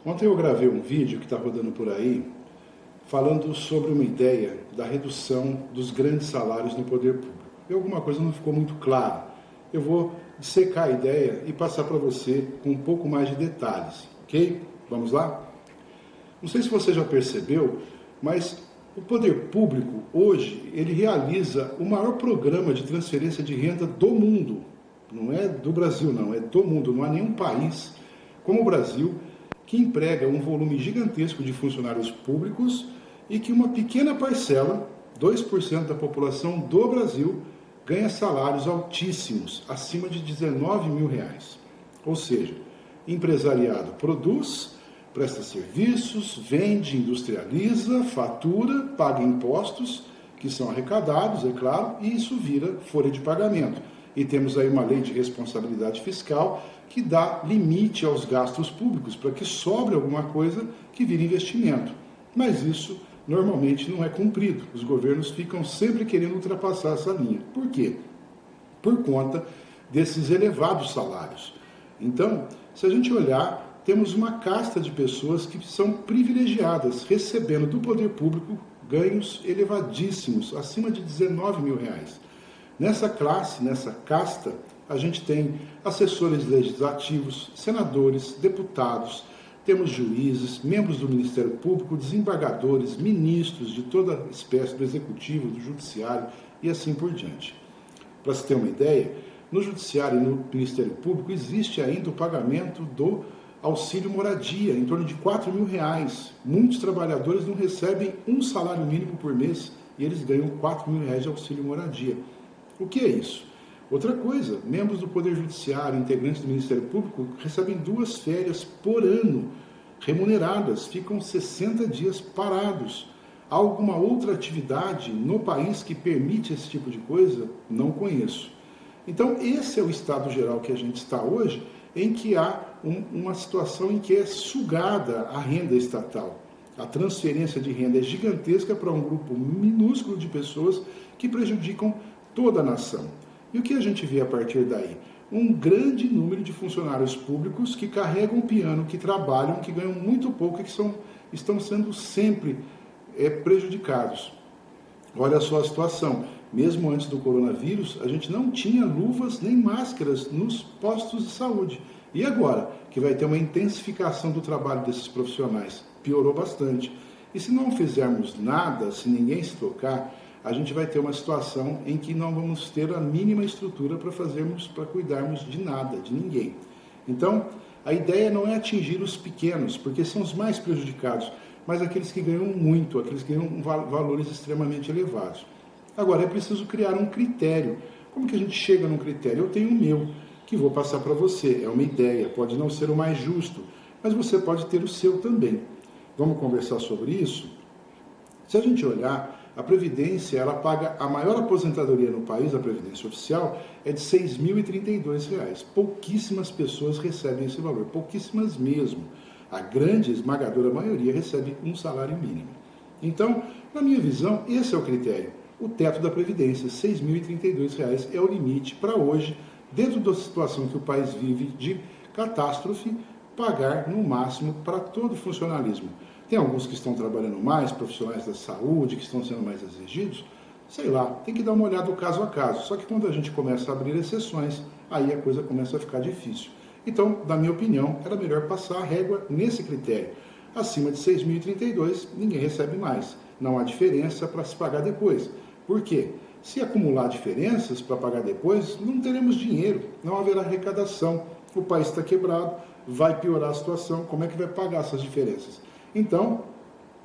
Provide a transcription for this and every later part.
Ontem eu gravei um vídeo que está rodando por aí, falando sobre uma ideia da redução dos grandes salários no poder público. E alguma coisa não ficou muito clara. Eu vou dissecar a ideia e passar para você com um pouco mais de detalhes, ok? Vamos lá? Não sei se você já percebeu, mas o poder público hoje, ele realiza o maior programa de transferência de renda do mundo. Não é do Brasil não, é do mundo. Não há nenhum país como o Brasil que emprega um volume gigantesco de funcionários públicos e que uma pequena parcela, 2% da população do Brasil, ganha salários altíssimos, acima de R$19 mil. Ou seja, empresariado produz, presta serviços, vende, industrializa, fatura, paga impostos, que são arrecadados, é claro, e isso vira folha de pagamento. E temos aí uma lei de responsabilidade fiscal que dá limite aos gastos públicos para que sobre alguma coisa que vire investimento. Mas isso normalmente não é cumprido. Os governos ficam sempre querendo ultrapassar essa linha. Por quê? Por conta desses elevados salários. Então, se a gente olhar, temos uma casta de pessoas que são privilegiadas, recebendo do poder público ganhos elevadíssimos, acima de R$19 mil. Nessa classe, nessa casta, a gente tem assessores legislativos, senadores, deputados, temos juízes, membros do Ministério Público, desembargadores, ministros de toda espécie, do Executivo, do Judiciário e assim por diante. Para se ter uma ideia, no Judiciário e no Ministério Público existe ainda o pagamento do auxílio moradia, em torno de R$4 mil. Muitos trabalhadores não recebem um salário mínimo por mês e eles ganham R$4 mil de auxílio moradia. O que é isso? Outra coisa, membros do Poder Judiciário, integrantes do Ministério Público, recebem 2 férias por ano, remuneradas, ficam 60 dias parados. Há alguma outra atividade no país que permite esse tipo de coisa? Não conheço. Então, esse é o estado geral que a gente está hoje, em que há uma situação em que é sugada a renda estatal. A transferência de renda é gigantesca para um grupo minúsculo de pessoas que prejudicam toda a nação. E o que a gente vê a partir daí? Um grande número de funcionários públicos que carregam o piano, que trabalham, que ganham muito pouco e que estão sendo sempre prejudicados. Olha só a situação. Mesmo antes do coronavírus, a gente não tinha luvas nem máscaras nos postos de saúde. E agora, que vai ter uma intensificação do trabalho desses profissionais, piorou bastante. E se não fizermos nada, se ninguém se tocar, a gente vai ter uma situação em que não vamos ter a mínima estrutura para cuidarmos de nada, de ninguém. Então, a ideia não é atingir os pequenos, porque são os mais prejudicados, mas aqueles que ganham muito, aqueles que ganham valores extremamente elevados. Agora, é preciso criar um critério. Como que a gente chega num critério? Eu tenho o meu, que vou passar para você. É uma ideia, pode não ser o mais justo, mas você pode ter o seu também. Vamos conversar sobre isso? Se a gente olhar, a Previdência, ela paga a maior aposentadoria no país, a Previdência Oficial, é de R$ 6.032. Pouquíssimas pessoas recebem esse valor, pouquíssimas mesmo. A grande, esmagadora maioria recebe um salário mínimo. Então, na minha visão, esse é o critério. O teto da Previdência, R$ 6.032 é o limite para hoje, dentro da situação que o país vive de catástrofe, pagar no máximo para todo o funcionalismo. Tem alguns que estão trabalhando mais, profissionais da saúde, que estão sendo mais exigidos, sei lá, tem que dar uma olhada do caso a caso. Só que quando a gente começa a abrir exceções, aí a coisa começa a ficar difícil. Então, na minha opinião, era melhor passar a régua nesse critério. Acima de 6.032, ninguém recebe mais. Não há diferença para se pagar depois. Por quê? Se acumular diferenças para pagar depois, não teremos dinheiro, não haverá arrecadação. O país está quebrado, vai piorar a situação, como é que vai pagar essas diferenças? Então,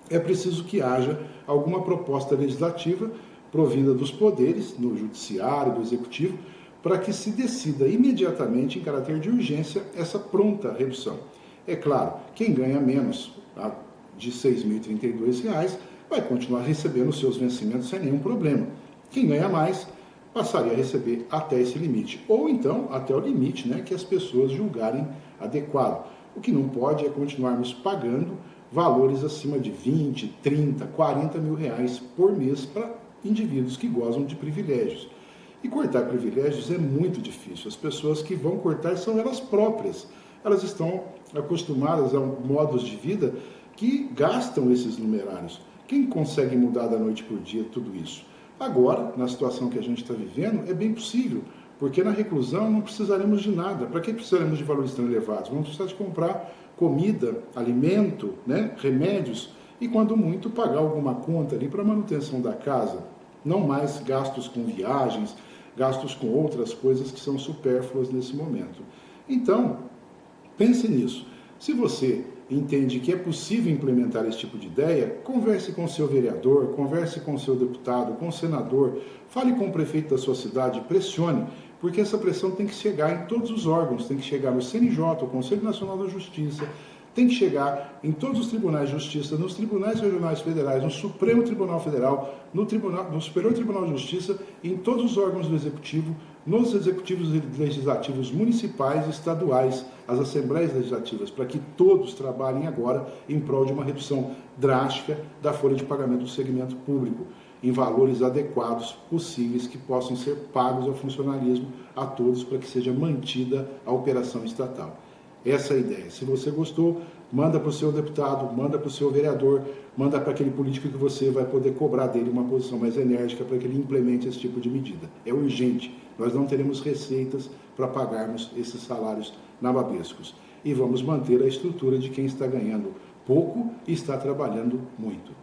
é preciso que haja alguma proposta legislativa provinda dos poderes, no judiciário, do executivo, para que se decida imediatamente, em caráter de urgência, essa pronta redução. É claro, quem ganha menos de R$ 6.032 vai continuar recebendo os seus vencimentos sem nenhum problema. Quem ganha mais passaria a receber até esse limite, ou então até o limite, que as pessoas julgarem adequado. O que não pode é continuarmos pagando valores acima de 20, 30, 40 mil reais por mês para indivíduos que gozam de privilégios. E cortar privilégios é muito difícil. As pessoas que vão cortar são elas próprias. Elas estão acostumadas a modos de vida que gastam esses numerários. Quem consegue mudar da noite para o dia tudo isso? Agora, na situação que a gente está vivendo, é bem possível, porque na reclusão não precisaremos de nada. Para que precisaremos de valores tão elevados? Vamos precisar de comprar comida, alimento, né, remédios e, quando muito, pagar alguma conta ali para manutenção da casa. Não mais gastos com viagens, gastos com outras coisas que são supérfluas nesse momento. Então, pense nisso. Se você entende que é possível implementar esse tipo de ideia, converse com o seu vereador, converse com o seu deputado, com o senador, fale com o prefeito da sua cidade, pressione, porque essa pressão tem que chegar em todos os órgãos, tem que chegar no CNJ, o Conselho Nacional da Justiça, tem que chegar em todos os tribunais de justiça, nos tribunais regionais federais, no Supremo Tribunal Federal, no Superior Tribunal de Justiça, em todos os órgãos do Executivo, nos executivos legislativos municipais e estaduais, as assembleias legislativas, para que todos trabalhem agora em prol de uma redução drástica da folha de pagamento do segmento público, em valores adequados possíveis que possam ser pagos ao funcionalismo a todos para que seja mantida a operação estatal. Essa é a ideia. Se você gostou, manda para o seu deputado, manda para o seu vereador, manda para aquele político que você vai poder cobrar dele uma posição mais enérgica para que ele implemente esse tipo de medida. É urgente. Nós não teremos receitas para pagarmos esses salários nababescos. E vamos manter a estrutura de quem está ganhando pouco e está trabalhando muito.